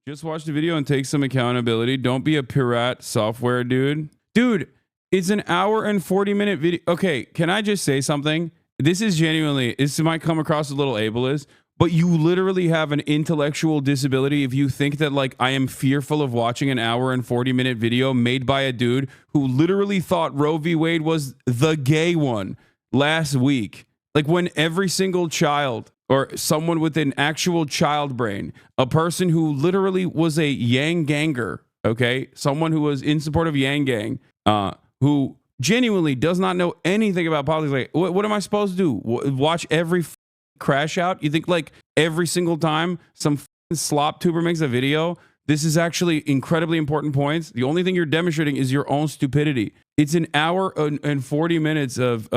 Just watch the video and take some accountability. Don't be a pirate software dude. Dude, it's an hour and 40-minute video. Okay, can I just say something? This is genuinely, this might come across a little ableist, but you literally have an intellectual disability if you think that, like, I am fearful of watching an hour and 40-minute video made by a dude who literally thought Roe v. Wade was the gay one last week. Like, when every single child or someone with an actual child brain, a person who literally was a Yang ganger, okay, someone who was in support of Yang gang, who genuinely does not know anything about politics. Like, what am I supposed to do? Watch every crash out? You think, like, every single time some slop tuber makes a video, this is actually incredibly important points? The only thing you're demonstrating is your own stupidity. It's an hour and 40 minutes of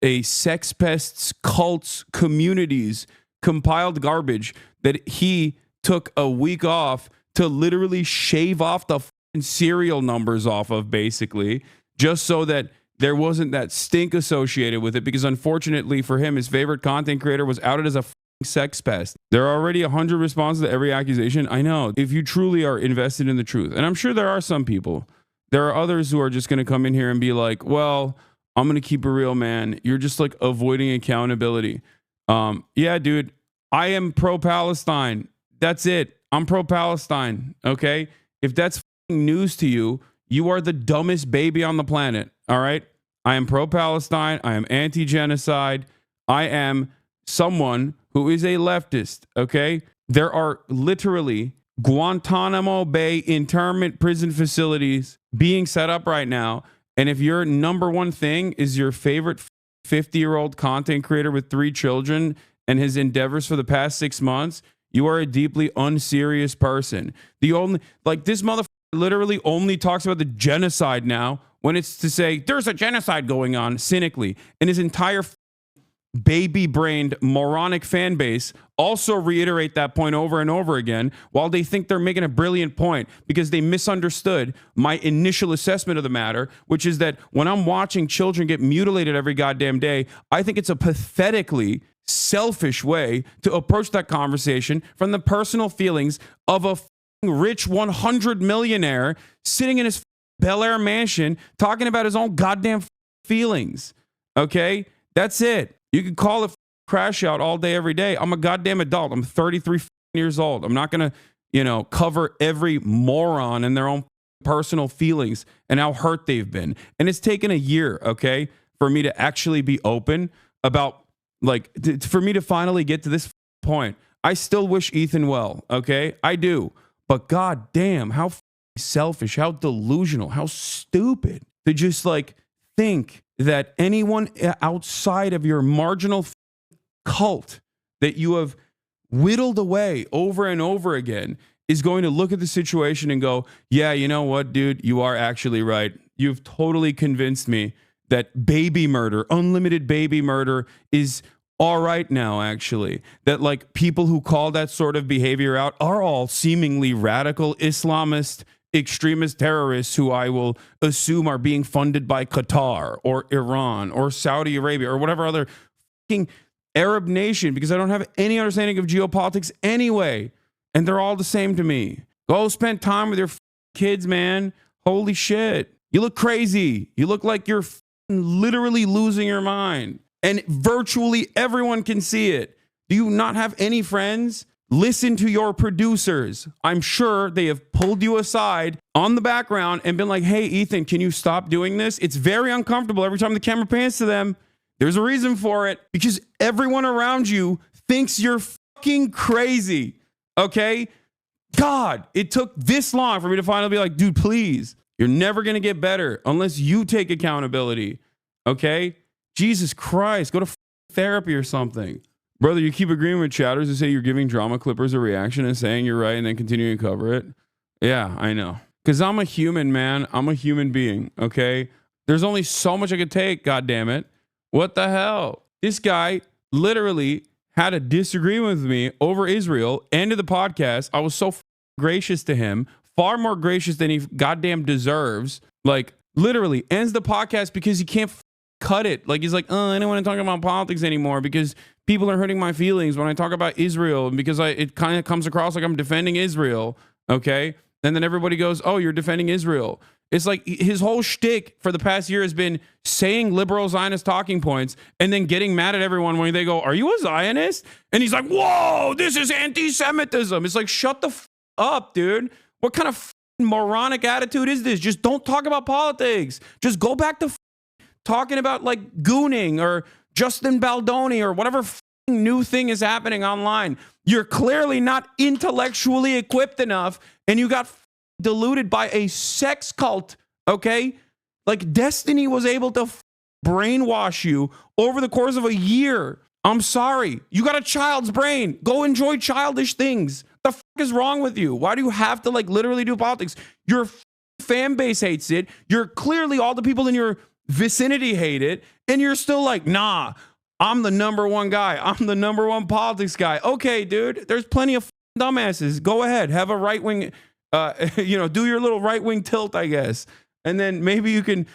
a sex pests, cults, communities, compiled garbage that he took a week off to literally shave off the serial numbers off of, basically, just so that there wasn't that stink associated with it, because unfortunately for him, his favorite content creator was outed as a sex pest. There are already 100 responses to every accusation. I know, if you truly are invested in the truth, and I'm sure there are some people, there are others who are just going to come in here and be like, well, I'm going to keep it real, man. You're just, like, avoiding accountability. Yeah, dude, I am pro-Palestine. That's it. I'm pro-Palestine. Okay. If that's news to you, you are the dumbest baby on the planet. All right. I am pro-Palestine. I am anti-genocide. I am someone who is a leftist. Okay. There are literally Guantanamo Bay internment prison facilities being set up right now. And if your number one thing is your favorite 50-year-old content creator with 3 children and his endeavors for the past 6 months, you are a deeply unserious person. The only, like, this motherfucker literally only talks about the genocide now when it's to say there's a genocide going on cynically. And his entire baby-brained moronic fan base also reiterate that point over and over again, while they think they're making a brilliant point because they misunderstood my initial assessment of the matter, which is that when I'm watching children get mutilated every goddamn day, I think it's a pathetically selfish way to approach that conversation from the personal feelings of a rich 100 millionaire sitting in his Bel Air mansion talking about his own goddamn feelings. Okay? That's it. You can call it crash out all day, every day. I'm a goddamn adult. I'm 33 years old. I'm not going to, cover every moron and their own personal feelings and how hurt they've been. And it's taken a year, okay, for me to actually be open about, like, for me to finally get to this point. I still wish Ethan well, okay? I do. But goddamn, how selfish, how delusional, how stupid to just, like, think that anyone outside of your marginal cult that you have whittled away over and over again is going to look at the situation and go, yeah, you know what, dude, you are actually right. You've totally convinced me that baby murder, unlimited baby murder, is all right now, actually. That, like, people who call that sort of behavior out are all seemingly radical Islamist extremist terrorists who I will assume are being funded by Qatar or Iran or Saudi Arabia or whatever other fucking Arab nation, because I don't have any understanding of geopolitics anyway. And they're all the same to me. Go spend time with your kids, man. Holy shit. You look crazy. You look like you're literally losing your mind. And virtually everyone can see it. Do you not have any friends? Listen to your producers. I'm sure they have pulled you aside on the background and been like, hey, Ethan, can you stop doing this? It's very uncomfortable every time the camera pans to them. There's a reason for it, because everyone around you thinks you're fucking crazy. Okay? God, it took this long for me to finally be like, dude, please, you're never going to get better unless you take accountability. Okay? Jesus Christ, go to therapy or something. Brother, you keep agreeing with chatters who say you're giving drama clippers a reaction and saying you're right and then continuing to cover it. Yeah, I know. Because I'm a human, man. I'm a human being, okay? There's only so much I could take, goddammit. What the hell? This guy literally had a disagreement with me over Israel, ended the podcast. I was so gracious to him, far more gracious than he goddamn deserves. Like, literally ends the podcast because he can't cut it. Like, he's like, oh, I don't want to talk about politics anymore because people are hurting my feelings when I talk about Israel, and because it kind of comes across like I'm defending Israel. Okay. And then everybody goes, oh, you're defending Israel. It's like his whole shtick for the past year has been saying liberal Zionist talking points and then getting mad at everyone when they go, are you a Zionist? And he's like, whoa, this is anti-Semitism. It's like, shut the up, dude. What kind of moronic attitude is this? Just don't talk about politics. Just go back to talking about like gooning or Justin Baldoni or whatever new thing is happening online. You're clearly not intellectually equipped enough and you got deluded by a sex cult, okay? Like Destiny was able to brainwash you over the course of a year. I'm sorry. You got a child's brain. Go enjoy childish things. The fuck is wrong with you? Why do you have to like literally do politics? Your fan base hates it. You're clearly all the people in your vicinity hate it. And you're still like, nah, I'm the number one guy. I'm the number one politics guy. Okay, dude, there's plenty of dumbasses. Go ahead. Have a right wing, do your little right wing tilt, I guess. And then maybe you can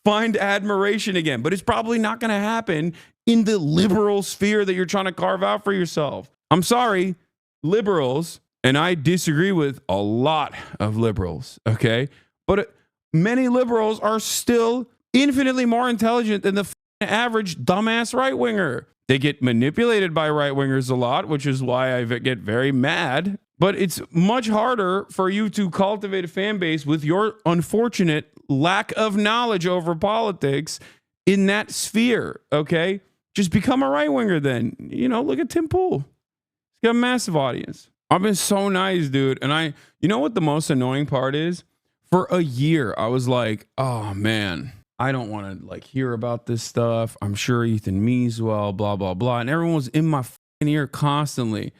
find admiration again. But it's probably not going to happen in the liberal sphere that you're trying to carve out for yourself. I'm sorry, liberals, and I disagree with a lot of liberals, okay? But many liberals are still infinitely more intelligent than the average dumbass right-winger. They get manipulated by right-wingers a lot, which is why I get very mad. But it's much harder for you to cultivate a fan base with your unfortunate lack of knowledge over politics in that sphere, okay? Just become a right-winger then. Look at Tim Pool. He's got a massive audience. I've been so nice, dude. And you know what the most annoying part is? For a year, I was like, oh, man, I don't want to like hear about this stuff. I'm sure Ethan means well, blah, blah, blah. And everyone was in my fucking ear constantly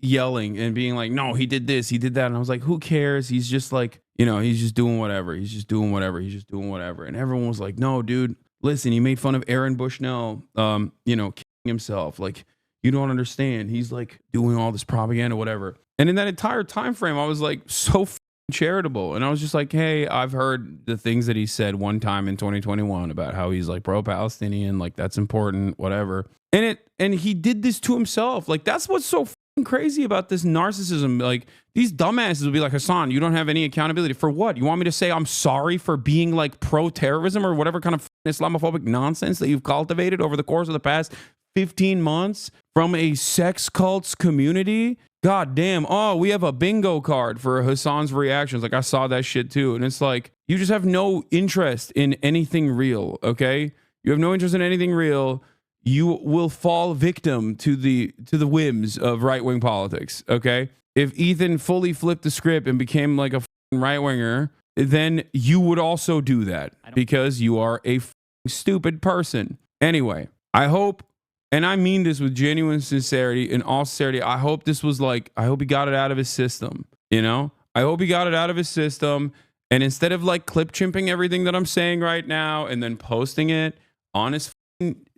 yelling and being like, no, he did this, he did that. And I was like, who cares? He's just like, he's just doing whatever. He's just doing whatever. He's just doing whatever. And everyone was like, no, dude, listen, he made fun of Aaron Bushnell, killing himself. Like, you don't understand. He's like doing all this propaganda, whatever. And in that entire time frame, I was like so charitable. And I was just like, hey, I've heard the things that he said one time in 2021 about how he's like pro-Palestinian, like that's important, whatever. And he did this to himself. Like that's what's so crazy about this narcissism. Like these dumbasses will be like, Hasan, you don't have any accountability for what? You want me to say I'm sorry for being like pro-terrorism or whatever kind of Islamophobic nonsense that you've cultivated over the course of the past 15 months from a sex cults community? God damn. Oh, we have a bingo card for Hasan's reactions. Like I saw that shit too. And it's like, you just have no interest in anything real. Okay. You have no interest in anything real. You will fall victim to the whims of right-wing politics. Okay. If Ethan fully flipped the script and became like a right-winger, then you would also do that because you are a stupid person. Anyway, I hope, and I mean this with genuine sincerity, in all sincerity, I hope this was like, I hope he got it out of his system, I hope he got it out of his system. And instead of like clip chimping everything that I'm saying right now and then posting it on his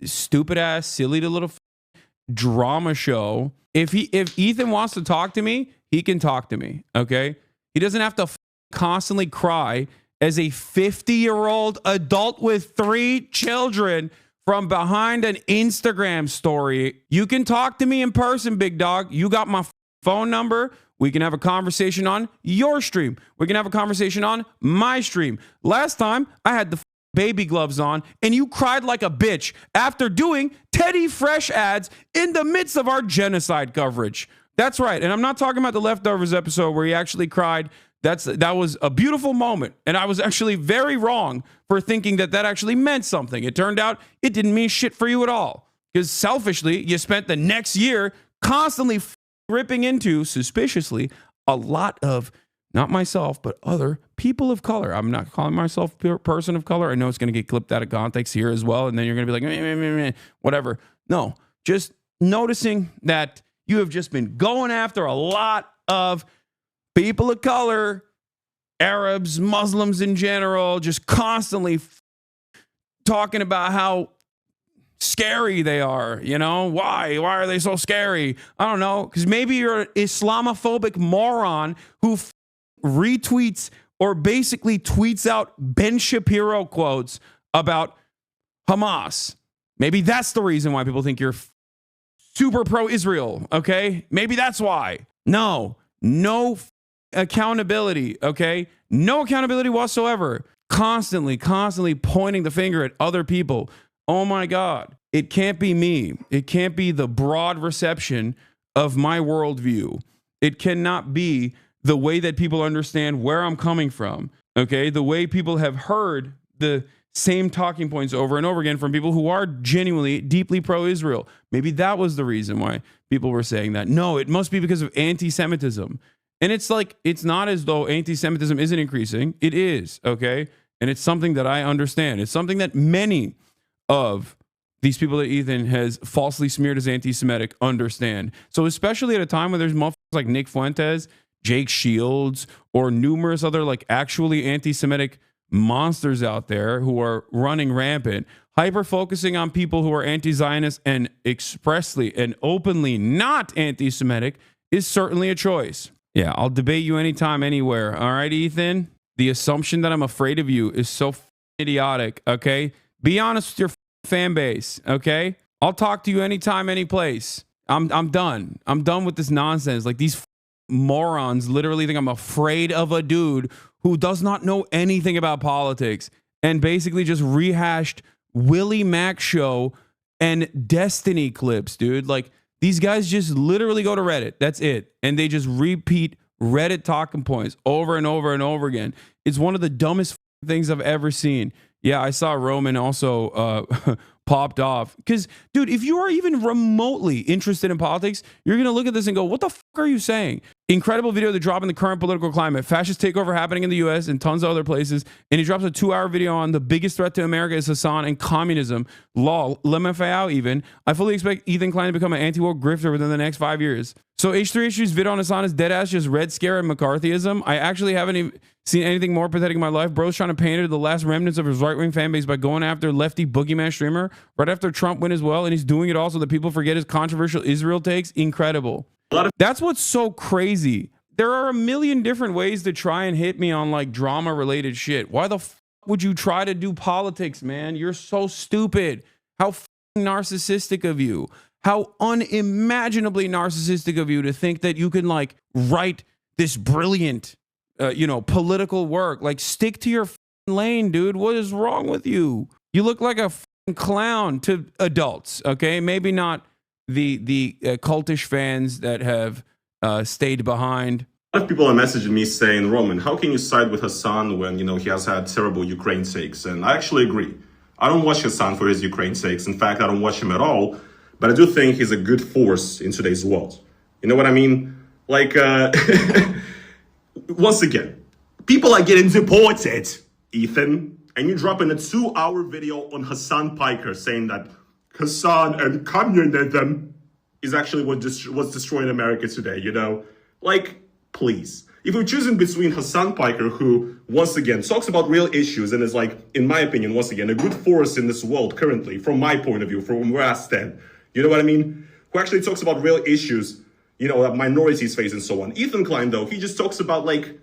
stupid ass, silly little drama show, if Ethan wants to talk to me, he can talk to me, okay? He doesn't have to constantly cry as a 50-year-old adult with 3 children from behind an Instagram story. You can talk to me in person, big dog. You got my phone number. We can have a conversation on your stream. We can have a conversation on my stream. Last time, I had the baby gloves on, and you cried like a bitch after doing Teddy Fresh ads in the midst of our genocide coverage. That's right. And I'm not talking about the Leftovers episode where he actually cried. That was a beautiful moment. And I was actually very wrong for thinking that actually meant something. It turned out it didn't mean shit for you at all. Because selfishly, you spent the next year constantly ripping into, suspiciously, a lot of, not myself, but other people of color. I'm not calling myself a person of color. I know it's going to get clipped out of context here as well. And then you're going to be like, meh, meh, meh, whatever. No, just noticing that you have just been going after a lot of people of color, Arabs, Muslims in general, just constantly talking about how scary they are. Why are they so scary? I don't know, because maybe you're an Islamophobic moron who retweets or basically tweets out Ben Shapiro quotes about Hamas. Maybe that's the reason why people think you're super pro-Israel, okay? Maybe that's why. No, accountability. Okay. No accountability whatsoever. Constantly pointing the finger at other people. Oh my God. It can't be me. It can't be the broad reception of my worldview. It cannot be the way that people understand where I'm coming from. Okay. The way people have heard the same talking points over and over again from people who are genuinely deeply pro-Israel. Maybe that was the reason why people were saying that. No, it must be because of anti-Semitism. And it's like, it's not as though anti-Semitism isn't increasing. It is, okay? And it's something that I understand. It's something that many of these people that Ethan has falsely smeared as anti-Semitic understand. So especially at a time when there's motherfuckers like Nick Fuentes, Jake Shields, or numerous other like actually anti-Semitic monsters out there who are running rampant, hyper focusing on people who are anti-Zionist and expressly and openly not anti-Semitic is certainly a choice. Yeah, I'll debate you anytime, anywhere. All right, Ethan? The assumption that I'm afraid of you is so idiotic, okay? Be honest with your fan base, okay? I'll talk to you anytime, any place. I'm done. I'm done with this nonsense. Like, these morons literally think I'm afraid of a dude who does not know anything about politics and basically just rehashed Willie Mac show and Destiny clips, dude. Like, these guys just literally go to Reddit. That's it. And they just repeat Reddit talking points over and over and over again. It's one of the dumbest things I've ever seen. Yeah, I saw Roman also popped off. Because, dude, if you are even remotely interested in politics, you're going to look at this and go, what the fuck are you saying? Incredible video to drop in the current political climate. Fascist takeover happening in the U.S. and tons of other places. And he drops a 2-hour video on the biggest threat to America is Hasan and communism. Lol. LMFAO even. I fully expect Ethan Klein to become an anti-woke grifter within the next 5 years. So H3H3's vid on Hasan is deadass just Red Scare and McCarthyism. I actually haven't even seen anything more pathetic in my life. Bro's trying to pander the last remnants of his right-wing fan base by going after lefty boogeyman streamer right after Trump win as well. And he's doing it also that people forget his controversial Israel takes. Incredible. That's what's so crazy. There are a million different ways to try and hit me on like drama related shit. Why the fuck would you try to do politics, man? You're so stupid. How narcissistic of you. How unimaginably narcissistic of you to think that you can like write this brilliant, political work. Like, stick to your lane, dude. What is wrong with you? You look like a clown to adults. Okay, maybe not the cultish fans that have stayed behind. A lot of people are messaging me saying, Roman, how can you side with Hasan when, he has had terrible Ukraine takes? And I actually agree. I don't watch Hasan for his Ukraine takes. In fact, I don't watch him at all. But I do think he's a good force in today's world. You know what I mean? Like, once again, people are getting deported, Ethan. And you drop in a 2-hour video on Hasan Piker saying that Hasan and communism is actually what's destroying America today, Like, please. If you're choosing between Hasan Piker, who, once again, talks about real issues and is like, in my opinion, once again, a good force in this world currently, from my point of view, from where I stand, you know what I mean? Who actually talks about real issues, that minorities face and so on. Ethan Klein, though, he just talks about, like,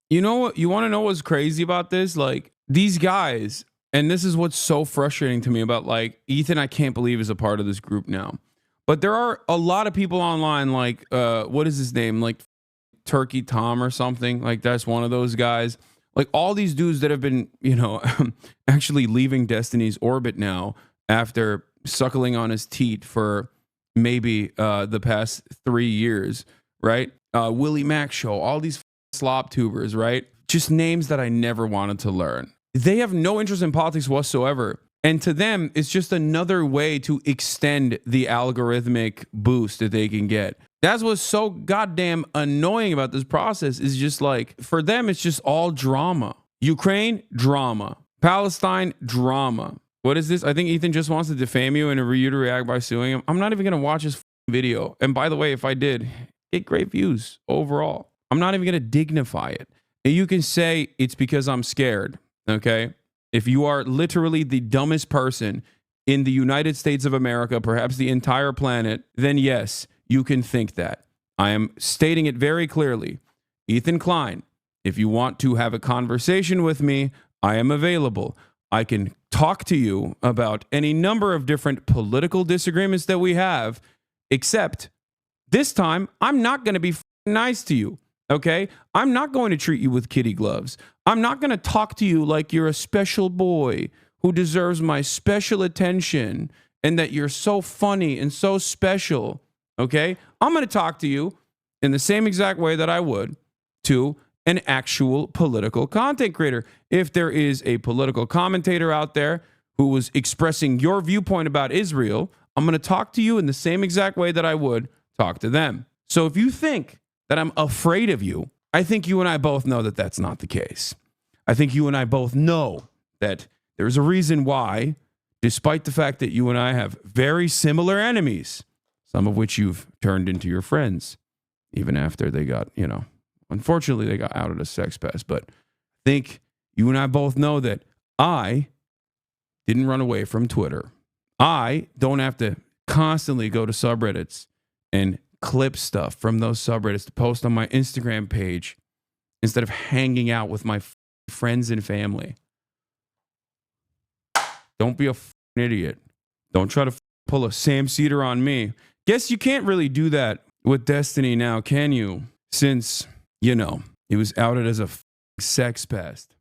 you know what? You want to know what's crazy about this? Like, these guys, and this is what's so frustrating to me about, like, Ethan, I can't believe is a part of this group now. But there are a lot of people online, like, what is his name? Like, Turkey Tom or something. Like, that's one of those guys. Like, all these dudes that have been, actually leaving Destiny's orbit now after suckling on his teat for maybe the past 3 years, right? Willie Mac show, all these slop tubers, right? Just names that I never wanted to learn. They have no interest in politics whatsoever. And to them, it's just another way to extend the algorithmic boost that they can get. That's what's so goddamn annoying about this process is just like, for them, it's just all drama. Ukraine, drama. Palestine, drama. What is this? I think Ethan just wants to defame you and you to react by suing him. I'm not even going to watch his video. And by the way, if I did, get great views overall. I'm not even going to dignify it. And you can say it's because I'm scared, okay? If you are literally the dumbest person in the United States of America, perhaps the entire planet, then yes, you can think that. I am stating it very clearly. Ethan Klein, if you want to have a conversation with me, I am available. I can talk to you about any number of different political disagreements that we have, except This time, I'm not going to be nice to you. Okay? I'm not going to treat you with kitty gloves. I'm not going to talk to you like you're a special boy who deserves my special attention and that you're so funny and so special. Okay? I'm going to talk to you in the same exact way that I would to an actual political content creator. If there is a political commentator out there who was expressing your viewpoint about Israel, I'm going to talk to you in the same exact way that I would talk to them. So if you think that I'm afraid of you, I think you and I both know that that's not the case. I think you and I both know that there's a reason why, despite the fact that you and I have very similar enemies, some of which you've turned into your friends, even after they got, unfortunately they got outed as sex pests. But I think you and I both know that I didn't run away from Twitter. I don't have to constantly go to subreddits and clip stuff from those subreddits to post on my Instagram page instead of hanging out with my friends and family. Don't be a idiot. Don't try to pull a Sam Cedar on me. Guess you can't really do that with Destiny now, can you? Since, he was outed as a sex pest.